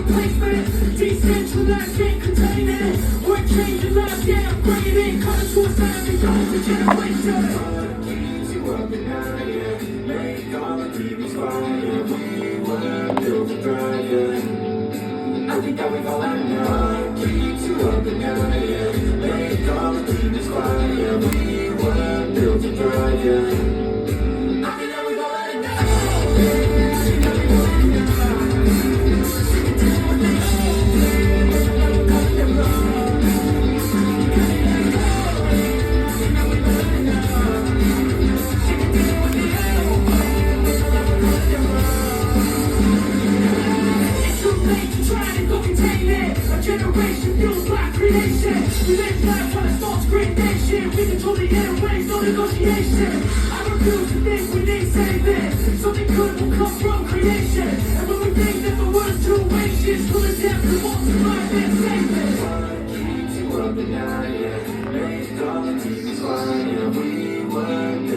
replacement. Decentralized, can't contain it. We're changing lives, yeah, bringing it. Cutting to a sound and going to generation. Keeps you up at night, yeah. Make all the TVs quiet. We were built to thrive, yeah. I think that we gon' let know. Keeps you up at night, yeah. Make all the TVs quiet, yeah. We were built to thrive, yeah. Generation fueled by creation. We live life on a false great nation. We control the airways, no negotiation. I refuse to think we need saving. Something good will come from creation. And when we think that the world's too anxious, full of depth, we won't survive and save it. What keeps you up at night, yeah. Make all the TVs quiet, yeah. We were